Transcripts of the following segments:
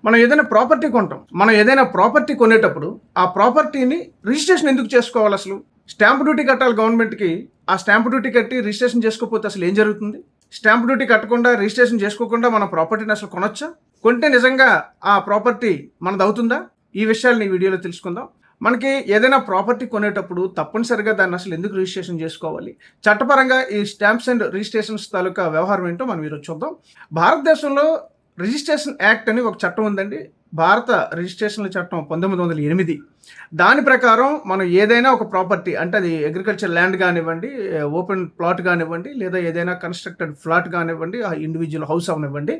మనం ఏదైనా ప్రాపర్టీ కొంటాం. మనం ఏదైనా ప్రాపర్టీ కొనేటప్పుడు ఆ ప్రాపర్టీని రిజిస్ట్రేషన్ ఎందుకు చేసుకోవాలి అసలు? స్టాంప్ డ్యూటీ కట్టాలి గవర్నమెంట్‌కి. ఆ స్టాంప్ డ్యూటీ కట్టి రిజిస్ట్రేషన్ చేసుకోకపోతే అసలు ఏం జరుగుతుంది? స్టాంప్ డ్యూటీ కట్టకుండా, రిజిస్ట్రేషన్ చేసుకోకుండా మనం ప్రాపర్టీని అసలు కొనొచ్చా? కొంటే నిజంగా ఆ ప్రాపర్టీ మనదవుతుందా? ఈ విషయాలను ఈ వీడియోలో తెలుసుకుందాం. మనకి ఏదైనా ప్రాపర్టీ కొనేటప్పుడు తప్పనిసరిగా దాన్ని అసలు ఎందుకు రిజిస్ట్రేషన్ చేసుకోవాలి? చట్టపరంగా ఈ స్టాంప్స్ అండ్ రిజిస్ట్రేషన్స్ తాలూకా వ్యవహారం ఏంటో మనం ఈరోజు చూద్దాం. భారతదేశంలో రిజిస్ట్రేషన్ యాక్ట్ అని ఒక చట్టం ఉందండి. భారత రిజిస్ట్రేషన్ల చట్టం 1908. దాని ప్రకారం మనం ఏదైనా ఒక ప్రాపర్టీ అంటే అది అగ్రికల్చర్ ల్యాండ్ కానివ్వండి, ఓపెన్ ప్లాట్ కానివ్వండి, లేదా ఏదైనా కన్స్ట్రక్టెడ్ ఫ్లాట్ కానివ్వండి, ఆ ఇండివిజువల్ హౌస్ అవనివ్వండి,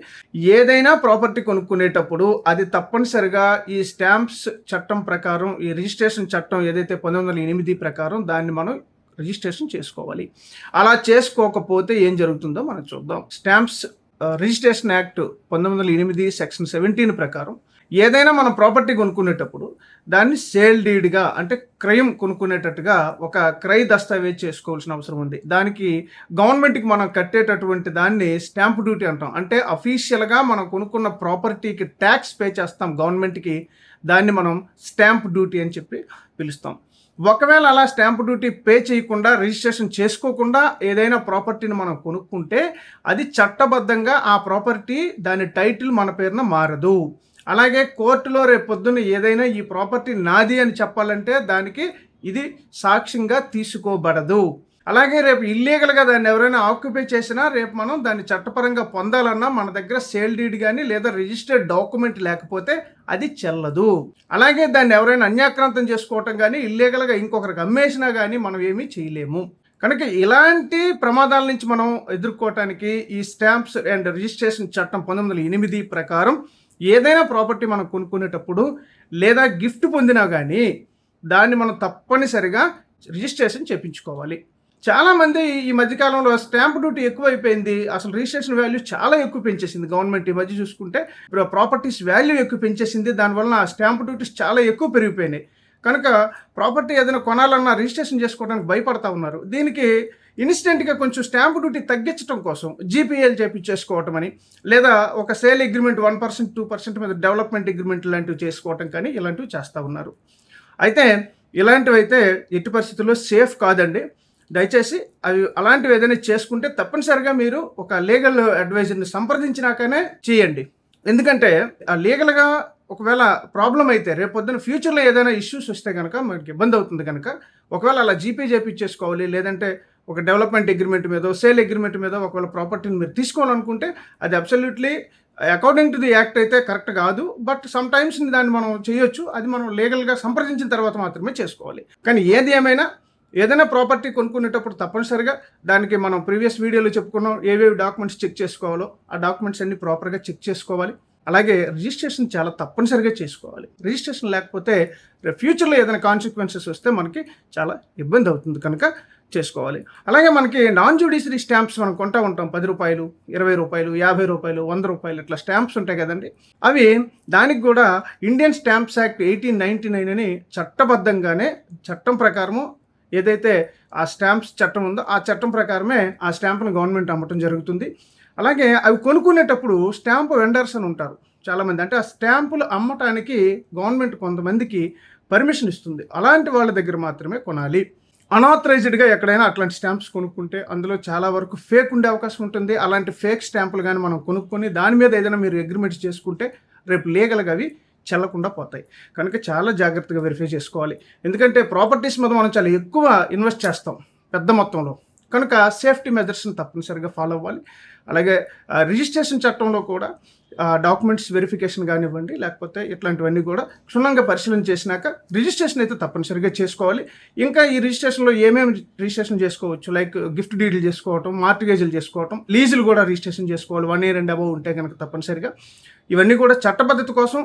ఏదైనా ప్రాపర్టీ కొనుక్కునేటప్పుడు అది తప్పనిసరిగా ఈ స్టాంప్స్ చట్టం ప్రకారం, ఈ రిజిస్ట్రేషన్ చట్టం ఏదైతే 1908 ప్రకారం దాన్ని మనం రిజిస్ట్రేషన్ చేసుకోవాలి. అలా చేసుకోకపోతే ఏం జరుగుతుందో మనం చూద్దాం. స్టాంప్స్ రిజిస్ట్రేషన్ యాక్ట్ 1908 సెక్షన్ 17 ప్రకారం ఏదైనా మనం ప్రాపర్టీ కొనుక్కునేటప్పుడు దాన్ని సేల్ డీడ్గా అంటే క్రయం కొనుక్కునేటట్టుగా ఒక క్రయ దస్తావేజ్ చేసుకోవాల్సిన అవసరం ఉంది. దానికి గవర్నమెంట్కి మనం కట్టేటటువంటి దాన్ని స్టాంప్ డ్యూటీ అంటాం. అంటే అఫీషియల్గా మనం కొనుక్కున్న ప్రాపర్టీకి ట్యాక్స్ పే చేస్తాం గవర్నమెంట్కి. దాన్ని మనం స్టాంప్ డ్యూటీ అని చెప్పి పిలుస్తాం. ఒకవేళ అలా స్టాంప్ డ్యూటీ పే చేయకుండా, రిజిస్ట్రేషన్ చేసుకోకుండా ఏదైనా ప్రాపర్టీని మనం కొనుక్కుంటే అది చట్టబద్ధంగా ఆ ప్రాపర్టీ దాని టైటిల్ మన పేరున మారదు. అలాగే కోర్టులో రేపు పొద్దున్న ఏదైనా ఈ ప్రాపర్టీ నాది అని చెప్పాలంటే దానికి ఇది సాక్ష్యంగా తీసుకోబడదు. అలాగే రేపు ఇల్లీగల్గా దాన్ని ఎవరైనా ఆక్యుపై చేసినా రేపు మనం దాన్ని చట్టపరంగా పొందాలన్నా మన దగ్గర సేల్ డీడ్ కానీ లేదా రిజిస్టర్డ్ డాక్యుమెంట్ లేకపోతే అది చెల్లదు. అలాగే దాన్ని ఎవరైనా అన్యాక్రాంతం చేసుకోవటం కానీ, ఇల్లీగల్గా ఇంకొకరికి అమ్మేసినా కానీ మనం ఏమీ చేయలేము. కనుక ఇలాంటి ప్రమాదాల నుంచి మనం ఎదుర్కోవటానికి ఈ స్టాంప్స్ అండ్ రిజిస్ట్రేషన్ చట్టం 1908 ప్రకారం ఏదైనా ప్రాపర్టీ మనం కొనుక్కునేటప్పుడు లేదా గిఫ్ట్ పొందినా కానీ దాన్ని మనం తప్పనిసరిగా రిజిస్ట్రేషన్ చేయించుకోవాలి. చాలామంది ఈ మధ్యకాలంలో స్టాంప్ డ్యూటీ ఎక్కువైపోయింది, అసలు రిజిస్ట్రేషన్ వాల్యూ చాలా ఎక్కువ పెంచేసింది గవర్నమెంట్. ఈ మధ్య చూసుకుంటే ప్రాపర్టీస్ వాల్యూ ఎక్కువ పెంచేసింది. దానివల్ల స్టాంప్ డ్యూటీస్ చాలా ఎక్కువ పెరిగిపోయినాయి. కనుక ప్రాపర్టీ ఏదైనా కొనాలన్నా రిజిస్ట్రేషన్ చేసుకోవడానికి భయపడతా ఉన్నారు. దీనికి ఇన్స్టెంట్గా కొంచెం స్టాంప్ డ్యూటీ తగ్గించడం కోసం జీపీఎల్ చేపించేసుకోవటం అని, లేదా ఒక సేల్ అగ్రిమెంట్ 1%, 2% మీద డెవలప్మెంట్ అగ్రిమెంట్ లాంటివి చేసుకోవటం కానీ ఇలాంటివి చేస్తూ ఉన్నారు. అయితే ఇలాంటివి అయితే ఎట్టి పరిస్థితుల్లో సేఫ్ కాదండి. దయచేసి అవి అలాంటివి ఏదైనా చేసుకుంటే తప్పనిసరిగా మీరు ఒక లీగల్ అడ్వైజర్ని సంప్రదించినాకనే చేయండి. ఎందుకంటే ఆ లీగల్గా ఒకవేళ ప్రాబ్లం అయితే రేపొద్దున ఫ్యూచర్లో ఏదైనా ఇష్యూస్ వస్తే కనుక మనకి ఇబ్బంది అవుతుంది. కనుక ఒకవేళ అలా జీపీ చేపించేసుకోవాలి, లేదంటే ఒక డెవలప్మెంట్ అగ్రిమెంట్ మీద, సేల్ అగ్రిమెంట్ మీద ఒకవేళ ప్రాపర్టీని మీరు తీసుకోవాలనుకుంటే అది absolutely according to the act అయితే కరెక్ట్ కాదు. బట్ సమ్ టైమ్స్ దాన్ని మనం చేయొచ్చు. అది మనం లీగల్గా సంప్రదించిన తర్వాత మాత్రమే చేసుకోవాలి. కానీ ఏది ఏమైనా ఏదైనా ప్రాపర్టీ కొనుక్కునేటప్పుడు తప్పనిసరిగా దానికి మనం ప్రీవియస్ వీడియోలో చెప్పుకున్నాం ఏవేవి డాక్యుమెంట్స్ చెక్ చేసుకోవాలో ఆ డాక్యుమెంట్స్ అన్ని ప్రాపర్గా చెక్ చేసుకోవాలి. అలాగే రిజిస్ట్రేషన్ చాలా తప్పనిసరిగా చేసుకోవాలి. రిజిస్ట్రేషన్ లేకపోతే ఫ్యూచర్లో ఏదైనా కాన్సిక్వెన్సెస్ వస్తే మనకి చాలా ఇబ్బంది అవుతుంది. కనుక చేసుకోవాలి. అలాగే మనకి నాన్ జ్యుడిషియరీ స్టాంప్స్ మనం కొంటూ ఉంటాం. 10 రూపాయలు, 20 రూపాయలు, 50 రూపాయలు, 100 రూపాయలు ఇట్లా స్టాంప్స్ ఉంటాయి కదండి. అవి దానికి కూడా ఇండియన్ స్టాంప్స్ యాక్ట్ 1899 అని చట్టబద్ధంగానే చట్టం ప్రకారము ఏదైతే ఆ స్టాంప్స్ చట్టం ఉందో ఆ చట్టం ప్రకారమే ఆ స్టాంపును గవర్నమెంట్ అమ్మటం జరుగుతుంది. అలాగే అవి కొనుక్కునేటప్పుడు స్టాంపు వెండర్స్ అని ఉంటారు చాలామంది. అంటే ఆ స్టాంపులు అమ్మటానికి గవర్నమెంట్ కొంతమందికి పర్మిషన్ ఇస్తుంది. అలాంటి వాళ్ళ దగ్గర మాత్రమే కొనాలి. అనాథరైజ్డ్గా ఎక్కడైనా అట్లాంటి స్టాంప్స్ కొనుక్కుంటే అందులో చాలా వరకు ఫేక్ ఉండే అవకాశం ఉంటుంది. అలాంటి ఫేక్ స్టాంపులు కానీ మనం కొనుక్కొని దాని మీద ఏదైనా మీరు అగ్రిమెంట్స్ చేసుకుంటే రేపు లీగల్గా అవి చెల్లకుండా పోతాయి. కనుక చాలా జాగ్రత్తగా వెరిఫై చేసుకోవాలి. ఎందుకంటే ప్రాపర్టీస్ మీద మనం చాలా ఎక్కువ ఇన్వెస్ట్ చేస్తాం పెద్ద మొత్తంలో. కనుక సేఫ్టీ మెజర్స్ని తప్పనిసరిగా ఫాలో అవ్వాలి. అలాగే రిజిస్ట్రేషన్ చట్టంలో కూడా డాక్యుమెంట్స్ వెరిఫికేషన్ కానివ్వండి, లేకపోతే ఇట్లాంటివన్నీ కూడా క్షుణ్ణంగా పరిశీలన చేసినాక రిజిస్ట్రేషన్ అయితే తప్పనిసరిగా చేసుకోవాలి. ఇంకా ఈ రిజిస్ట్రేషన్లో ఏమేమి రిజిస్ట్రేషన్ చేసుకోవచ్చు, లైక్ గిఫ్ట్ డీడ్లు చేసుకోవటం, మార్టిగేజ్లు చేసుకోవటం, లీజులు కూడా రిజిస్ట్రేషన్ చేసుకోవాలి 1 year and above ఉంటే కనుక తప్పనిసరిగా. ఇవన్నీ కూడా చట్టపద్ధతి కోసం,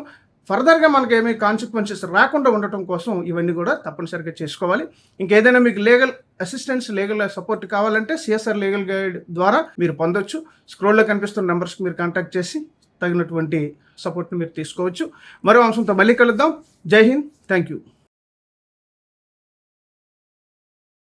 ఫర్దర్గా మనకి ఏమీ కాన్సిక్వెన్సెస్ రాకుండా ఉండటం కోసం ఇవన్నీ కూడా తప్పనిసరిగా చేసుకోవాలి. ఇంకేదైనా మీకు లీగల్ అసిస్టెన్స్, లీగల్ సపోర్ట్ కావాలంటే సిఎస్ఆర్ లీగల్ గైడ్ ద్వారా మీరు పొందొచ్చు. స్క్రోల్లో కనిపిస్తున్న నెంబర్స్కి మీరు కాంటాక్ట్ చేసి తగినటువంటి సపోర్ట్ని మీరు తీసుకోవచ్చు. మరో అంశంతో మళ్ళీ కలుద్దాం. జై హింద్. Thank you.